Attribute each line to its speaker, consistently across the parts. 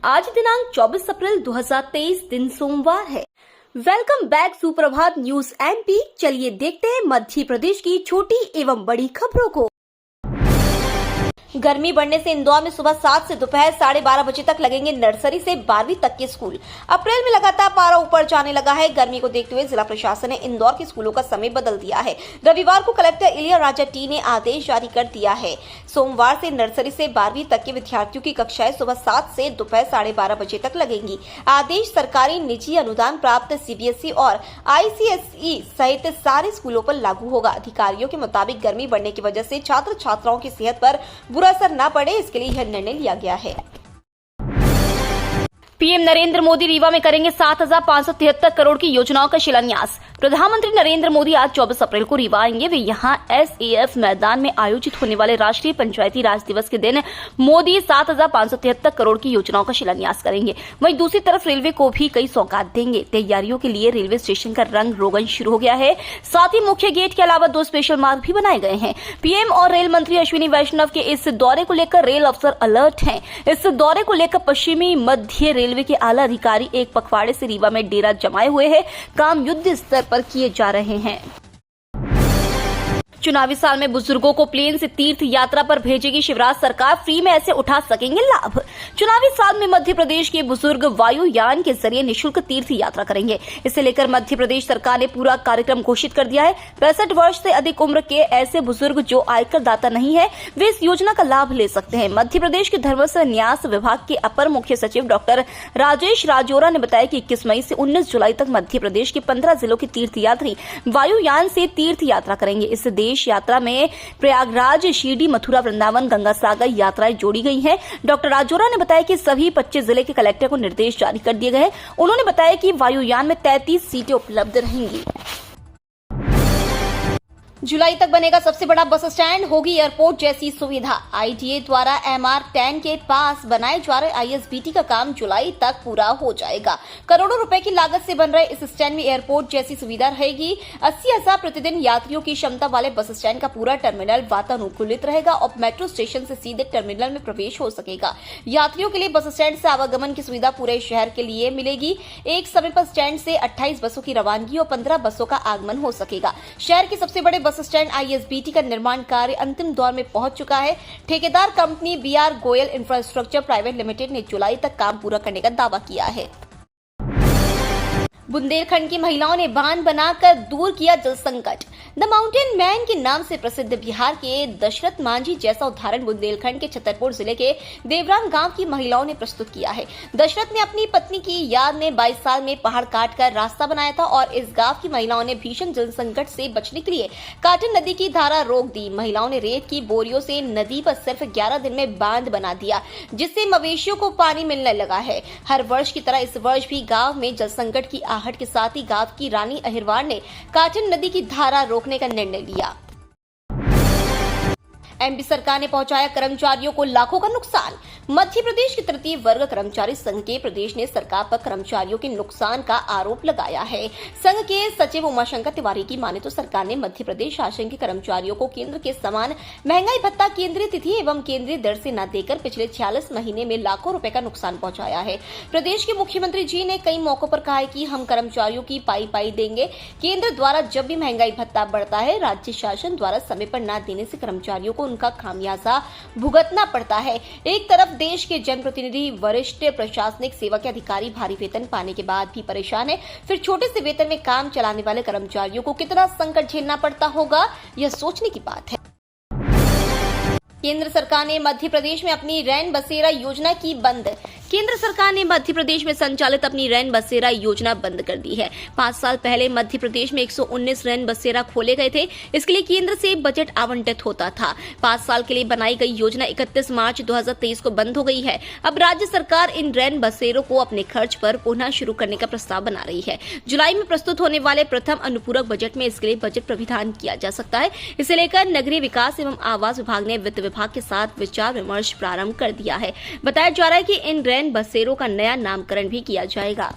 Speaker 1: आज दिनांक 24 अप्रैल 2023 दिन सोमवार है। वेलकम बैक सुप्रभात न्यूज एमपी। चलिए देखते हैं मध्य प्रदेश की छोटी एवं बड़ी खबरों को। गर्मी बढ़ने से इंदौर में सुबह 7 से दोपहर 12:30 बजे तक लगेंगे नर्सरी से 12वीं तक के स्कूल। अप्रैल में लगातार पारा ऊपर जाने लगा है। गर्मी को देखते हुए जिला प्रशासन ने इंदौर के स्कूलों का समय बदल दिया है। रविवार को कलेक्टर इलिया राजा टी ने आदेश जारी कर दिया है। सोमवार से नर्सरी से 12वीं तक के विद्यार्थियों की कक्षाएं सुबह 7 से दोपहर 12:30 बजे तक लगेंगी। आदेश सरकारी, निजी, अनुदान प्राप्त सीबीएसई और आईसीएसई सहित सारे स्कूलों पर लागू होगा। अधिकारियों के मुताबिक गर्मी बढ़ने की वजह से छात्र छात्राओं की सेहत पर बुरा असर न पड़े, इसके लिए यह निर्णय लिया गया है। पीएम नरेंद्र मोदी रीवा में करेंगे 7,573 करोड़ की योजनाओं का शिलान्यास। प्रधानमंत्री नरेंद्र मोदी आज 24 अप्रैल को रीवा आएंगे। वे यहां एसएएफ मैदान में आयोजित होने वाले राष्ट्रीय पंचायती राज दिवस के दिन मोदी 7,573 करोड़ की योजनाओं का शिलान्यास करेंगे। वहीं दूसरी तरफ रेलवे को भी कई सौगात देंगे। तैयारियों के लिए रेलवे स्टेशन का रंग रोगन शुरू हो गया है। साथ ही मुख्य गेट के अलावा 2 स्पेशल मार्ग भी बनाए गए हैं। पीएम और रेल मंत्री अश्विनी वैष्णव के इस दौरे को लेकर रेल अफसर अलर्ट हैं। इस दौरे को लेकर पश्चिमी मध्य रेलवे के आला अधिकारी एक पखवाड़े से रीवा में डेरा जमाए हुए हैं। काम युद्ध स्तर पर किए जा रहे हैं। चुनावी साल में बुजुर्गों को प्लेन से तीर्थ यात्रा पर भेजेगी शिवराज सरकार। फ्री में ऐसे उठा सकेंगे लाभ। चुनावी साल में मध्य प्रदेश के बुजुर्ग वायुयान के जरिए निःशुल्क तीर्थ यात्रा करेंगे। इसे लेकर मध्य प्रदेश सरकार ने पूरा कार्यक्रम घोषित कर दिया है। 65 वर्ष से अधिक उम्र के ऐसे बुजुर्ग जो आयकर दाता नहीं है, वे इस योजना का लाभ ले सकते हैं। मध्य प्रदेश के धर्मस्व न्यास विभाग के अपर मुख्य सचिव डॉक्टर राजेश राजौरा ने बताया कि 21 मई से 19 जुलाई तक मध्य प्रदेश के 15 जिलों के तीर्थ यात्री वायुयान से तीर्थ यात्रा करेंगे। इस देश यात्रा में प्रयागराज, शिरडी, मथुरा, वृंदावन, गंगा सागर यात्राएं जोड़ी गई हैं। डॉक्टर राजौरा ने बताया कि सभी 25 जिले के कलेक्टर को निर्देश जारी कर दिए गए हैं। उन्होंने बताया कि वायुयान में 33 सीटें उपलब्ध रहेंगी। जुलाई तक बनेगा सबसे बड़ा बस स्टैंड, होगी एयरपोर्ट जैसी सुविधा। आईटीए द्वारा MR10 के पास बनाए जा रहे आईएसबीटी का काम जुलाई तक पूरा हो जाएगा। करोड़ों रुपए की लागत से बन रहे इस स्टैंड में एयरपोर्ट जैसी सुविधा रहेगी। 80,000 प्रतिदिन यात्रियों की क्षमता वाले बस स्टैंड का पूरा टर्मिनल वातानुकूलित रहेगा और मेट्रो स्टेशन से सीधे टर्मिनल में प्रवेश हो सकेगा। यात्रियों के लिए बस स्टैंड से आवागमन की सुविधा पूरे शहर के लिए मिलेगी। एक समय पर स्टैंड से 28 बसों की रवानगी और 15 बसों का आगमन हो सकेगा। शहर के सबसे बड़े बस स्टैंड आईएसबीटी का निर्माण कार्य अंतिम दौर में पहुंच चुका है। ठेकेदार company BR Goyal infrastructure private limited ने जुलाई तक काम पूरा करने का दावा किया है। बुंदेलखंड की महिलाओं ने बांध बनाकर दूर किया जल संकट। द माउंटेन मैन के नाम से प्रसिद्ध बिहार के दशरथ मांझी जैसा उदाहरण बुंदेलखंड के छतरपुर जिले के देवराम गांव की महिलाओं ने प्रस्तुत किया है। दशरथ ने अपनी पत्नी की याद में 22 साल में पहाड़ काटकर रास्ता बनाया था और इस गांव की महिलाओं ने भीषण जल संकट से बचने के लिए काटन नदी की धारा रोक दी। महिलाओं ने रेत की बोरियों से नदी पर सिर्फ 11 दिन में बांध बना दिया, जिससे मवेशियों को पानी मिलने लगा है। हर वर्ष की तरह इस वर्ष भी गांव में जल संकट की आहट के साथ ही गांव की रानी अहिरवार ने काटन नदी की धारा रोकने का निर्णय लिया। एमपी सरकार ने पहुंचाया कर्मचारियों को लाखों का नुकसान। मध्य प्रदेश के तृतीय वर्ग कर्मचारी संघ के प्रदेश ने सरकार पर कर्मचारियों के नुकसान का आरोप लगाया है। संघ के सचिव उमाशंकर तिवारी की माने तो सरकार ने मध्य प्रदेश शासन के कर्मचारियों को केंद्र के समान महंगाई भत्ता केंद्रीय तिथि एवं केंद्रीय दर से न देकर पिछले 46 महीने में लाखों रुपए का नुकसान पहुंचाया है। प्रदेश के मुख्यमंत्री जी ने कई मौकों पर कहा है कि हम कर्मचारियों की पाई देंगे। केंद्र द्वारा जब भी महंगाई भत्ता बढ़ता है, राज्य शासन द्वारा समय पर न देने से कर्मचारियों को उनका खामियाजा भुगतना पड़ता है। एक तरफ देश के जनप्रतिनिधि, वरिष्ठ प्रशासनिक सेवा के अधिकारी भारी वेतन पाने के बाद भी परेशान है, फिर छोटे से वेतन में काम चलाने वाले कर्मचारियों को कितना संकट झेलना पड़ता होगा, यह सोचने की बात है। केंद्र सरकार ने मध्य प्रदेश में अपनी रैन बसेरा योजना की बंद। केंद्र सरकार ने मध्य प्रदेश में संचालित अपनी रैन बसेरा योजना बंद कर दी है। 5 साल पहले मध्य प्रदेश में 119 रैन बसेरा खोले गए थे। इसके लिए केंद्र से बजट आवंटित होता था। 5 साल के लिए बनाई गई योजना 31 मार्च 2023 को बंद हो गई है। अब राज्य सरकार इन रैन बसेरों को अपने खर्च पर पुनः शुरू करने का प्रस्ताव बना रही है। जुलाई में प्रस्तुत होने वाले प्रथम अनुपूरक बजट में इसके लिए बजट प्रावधान किया जा सकता है। इसे लेकर नगरीय विकास एवं आवास विभाग ने वित्त विभाग के साथ विचार विमर्श प्रारंभ कर दिया है। बताया जा रहा है कि इन रैन बसेरों का नया नामकरण भी किया जाएगा।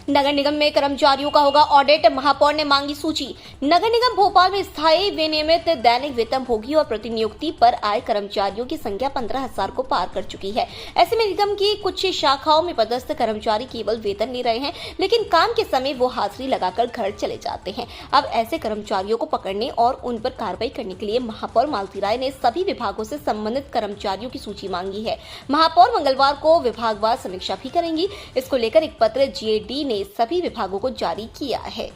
Speaker 1: नगर निगम में कर्मचारियों का होगा ऑडिट, महापौर ने मांगी सूची। नगर निगम भोपाल में स्थायी विनियमित दैनिक वेतनभोगी और प्रतिनियुक्ति पर आए कर्मचारियों की संख्या 15,000 को पार कर चुकी है। ऐसे में निगम की कुछ शाखाओं में पदस्थ कर्मचारी केवल वेतन ले रहे हैं, लेकिन काम के समय वो हाजिरी लगाकर घर चले जाते हैं। अब ऐसे कर्मचारियों को पकड़ने और उन पर कार्रवाई करने के लिए महापौर मालती राय ने सभी विभागों से संबंधित कर्मचारियों की सूची मांगी है। महापौर मंगलवार को विभागवार समीक्षा भी करेंगी। इसको लेकर एक पत्र जीएडी ने सभी विभागों को जारी किया है।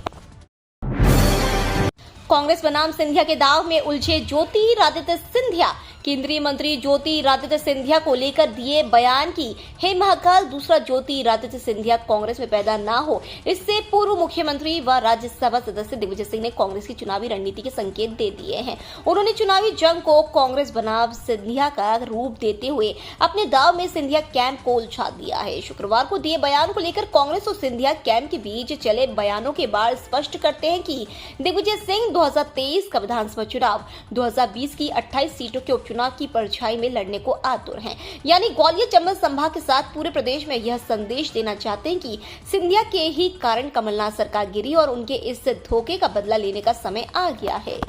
Speaker 1: कांग्रेस बनाम सिंधिया के दाव में उलझे ज्योतिरादित्य सिंधिया। केंद्रीय मंत्री ज्योतिरादित्य सिंधिया को लेकर दिए बयान की हे महाकाल, दूसरा ज्योतिरादित्य सिंधिया कांग्रेस में पैदा ना हो, इससे पूर्व मुख्यमंत्री व राज्यसभा सदस्य दिग्विजय सिंह ने कांग्रेस की चुनावी रणनीति के संकेत दे दिए हैं। उन्होंने चुनावी जंग को कांग्रेस बनाम सिंधिया का रूप देते हुए अपने दाव में सिंधिया कैंप को उलझा दिया है। शुक्रवार को दिए बयान को लेकर कांग्रेस और सिंधिया कैंप के बीच चले बयानों के बाद स्पष्ट करते हैं कि दिग्विजय सिंह 2023 का विधानसभा चुनाव 2020 की 28 सीटों के उपचुनाव की परछाई में लड़ने को आतुर हैं। यानी ग्वालियर चंबल संभाग के साथ पूरे प्रदेश में यह संदेश देना चाहते हैं कि सिंधिया के ही कारण कमलनाथ सरकार गिरी और उनके इस धोखे का बदला लेने का समय आ गया है।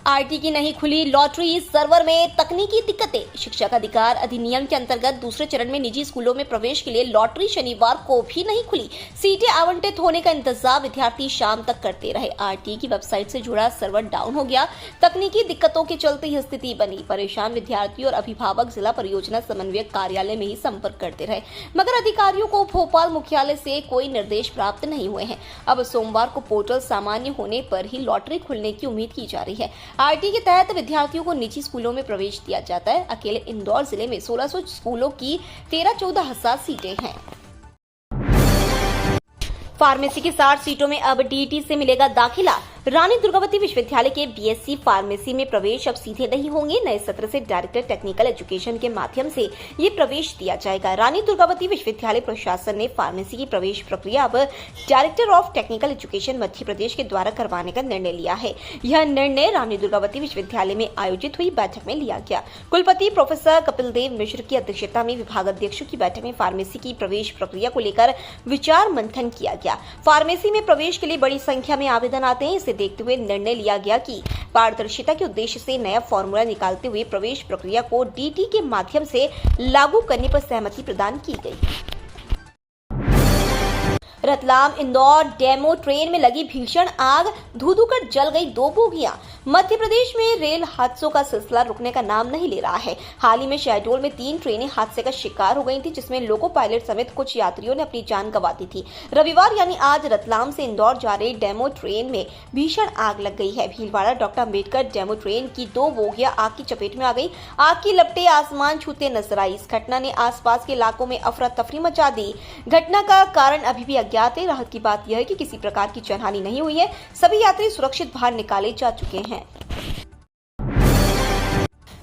Speaker 1: आरटी की नहीं खुली लॉटरी सर्वर में तकनीकी दिक्कतें। शिक्षक अधिकार अधिनियम के अंतर्गत दूसरे चरण में निजी स्कूलों में प्रवेश के लिए लॉटरी शनिवार को भी नहीं खुली। सीटें आवंटित होने का इंतजार विद्यार्थी शाम तक करते रहे। आरटी की वेबसाइट से जुड़ा सर्वर डाउन हो गया। तकनीकी दिक्कतों के चलते यह स्थिति बनी। परेशान विद्यार्थी और अभिभावक जिला परियोजना समन्वयक कार्यालय में ही संपर्क करते रहे, मगर अधिकारियों को भोपाल मुख्यालय से कोई निर्देश प्राप्त नहीं हुए हैं। अब सोमवार को पोर्टल सामान्य होने पर ही लॉटरी खुलने की उम्मीद की जा रही है। आरटी के तहत विद्यार्थियों को निजी स्कूलों में प्रवेश दिया जाता है। अकेले इंदौर जिले में 1600 स्कूलों की 13-14 हजार सीटें हैं। फार्मेसी की 60 सीटों में अब डीईटी से मिलेगा दाखिला। रानी दुर्गावती विश्वविद्यालय के बीएससी फार्मेसी में प्रवेश अब सीधे नहीं होंगे। नए सत्र से डायरेक्टर टेक्निकल एजुकेशन के माध्यम से ये प्रवेश दिया जाएगा। रानी दुर्गावती विश्वविद्यालय प्रशासन ने फार्मेसी की प्रवेश प्रक्रिया अब director of technical education Madhya Pradesh के द्वारा करवाने का निर्णय लिया है। यह निर्णय रानी दुर्गावती विश्वविद्यालय में आयोजित हुई बैठक में लिया गया। कुलपति प्रोफेसर कपिल देव मिश्र की अध्यक्षता में विभागाध्यक्षों की बैठक में फार्मेसी की प्रवेश प्रक्रिया को लेकर विचार मंथन किया गया। फार्मेसी में प्रवेश के लिए बड़ी संख्या में आवेदन आते हैं। इसे देखते हुए निर्णय लिया गया कि पारदर्शिता के उद्देश्य से नया फॉर्मूला निकालते हुए प्रवेश प्रक्रिया को डीटी के माध्यम से लागू करने पर सहमति प्रदान की गई। रतलाम इंदौर डेमो ट्रेन में लगी भीषण आग, धू-धू कर जल गई 2 बोगियां। मध्य प्रदेश में रेल हादसों का सिलसिला रुकने का नाम नहीं ले रहा है। हाल ही में शहडोल में 3 ट्रेनें हादसे का शिकार हो गई थी, जिसमें लोको पायलट समेत कुछ यात्रियों ने अपनी जान गंवा दी थी। रविवार यानी आज रतलाम से इंदौर जा रही डेमो ट्रेन में भीषण आग लग गई है। Bhilwara doctor Ambedkar demo train की 2 बोगियां आग की चपेट में आ गई। आग की लपटें आसमान छूते नजर आई। इस घटना ने आसपास के इलाकों में अफरा तफरी मचा दी। घटना का कारण अभी भी अज्ञात है। राहत की बात यह है कि किसी प्रकार की जानहानि नहीं हुई है। सभी यात्री सुरक्षित बाहर निकाले जा चुके हैं।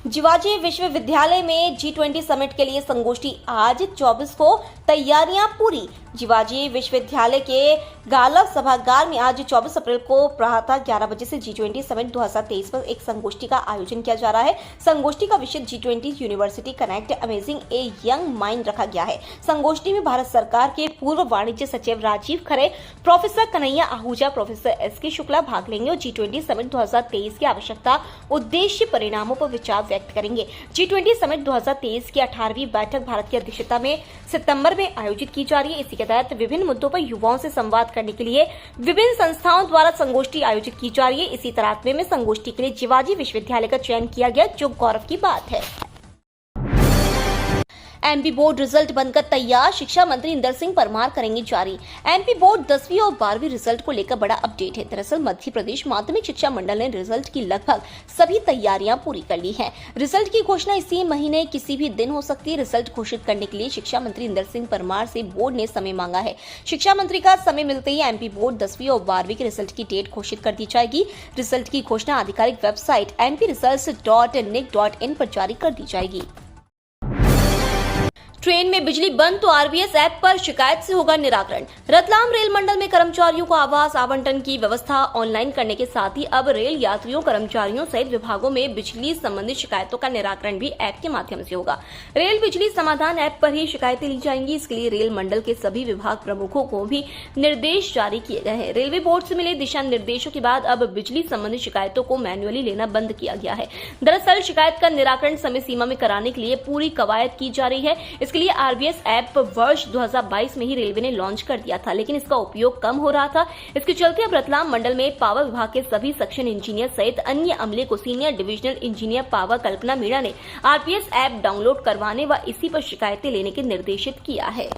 Speaker 1: जिवाजी विश्वविद्यालय में G20 समिट के लिए संगोष्ठी आज 24 को, तैयारियां पूरी। जिवाजी विश्वविद्यालय के गाला सभागार में आज 24 अप्रैल को प्रातः 11 बजे से G20 समिट 2023 पर एक संगोष्ठी का आयोजन किया जा रहा है। संगोष्ठी का विषय G20 university connect amazing a young mind रखा गया है। संगोष्ठी में भारत सरकार के पूर्व वाणिज्य सचिव Rajiv Khare, professor Kanhaiya Ahuja, professor SK Shukla भाग लेंगे और G20 समिट 2023 की आवश्यकता, उद्देश्य, परिणामों पर विचार व्यक्त करेंगे। G20 समिट 2023 की 18वीं बैठक भारत की अध्यक्षता में सितंबर में आयोजित की जा रही है। इसी के तहत विभिन्न मुद्दों पर युवाओं से संवाद करने के लिए विभिन्न संस्थाओं द्वारा संगोष्ठी आयोजित की जा रही है। इसी तरातमे में संगोष्ठी के लिए जिवाजी विश्वविद्यालय का चयन किया गया, जो गौरव की बात है। एमपी बोर्ड रिजल्ट बनकर तैयार, शिक्षा मंत्री इंदर सिंह परमार करेंगे जारी। एमपी बोर्ड 10वीं और 12वीं रिजल्ट को लेकर बड़ा अपडेट है। दरअसल मध्य प्रदेश माध्यमिक शिक्षा मंडल ने रिजल्ट की लगभग सभी तैयारियां पूरी कर ली हैं। रिजल्ट की घोषणा इसी महीने किसी भी दिन हो सकती है। रिजल्ट घोषित करने के लिए शिक्षा मंत्री इंदर सिंह परमार से बोर्ड ने समय मांगा है। शिक्षा मंत्री का समय मिलते ही एमपी बोर्ड 10वीं और 12वीं के रिजल्ट की डेट घोषित कर दी जाएगी। रिजल्ट की घोषणा आधिकारिक वेबसाइट mpresults.nic.in पर जारी कर दी जाएगी। ट्रेन में बिजली बंद तो आरबीएस ऐप पर शिकायत से होगा निराकरण। रतलाम रेल मंडल में कर्मचारियों को आवास आवंटन की व्यवस्था ऑनलाइन करने के साथ ही अब रेल यात्रियों, कर्मचारियों सहित विभागों में बिजली संबंधित शिकायतों का निराकरण भी ऐप के माध्यम से होगा। रेल बिजली समाधान ऐप पर ही शिकायतें ली जाएंगी। इसके लिए रेल मंडल के सभी विभाग प्रमुखों को भी निर्देश जारी किए गए हैं। रेलवे बोर्ड से मिले दिशा निर्देशों के बाद अब बिजली संबंधित शिकायतों को मैन्युअली लेना बंद किया गया है। दरअसल शिकायत का निराकरण समय सीमा में कराने के लिए पूरी कवायद की जा रही है। इसके लिए आरबीएस ऐप वर्ष 2022 में ही रेलवे ने लॉन्च कर दिया था, लेकिन इसका उपयोग कम हो रहा था। इसके चलते अब रतलाम मंडल में पावर विभाग के सभी सेक्शन इंजीनियर सहित अन्य अमले को सीनियर डिविजनल इंजीनियर पावर कल्पना मीणा ने आरबीएस ऐप डाउनलोड करवाने व इसी पर शिकायतें लेने के निर्देशित किया है।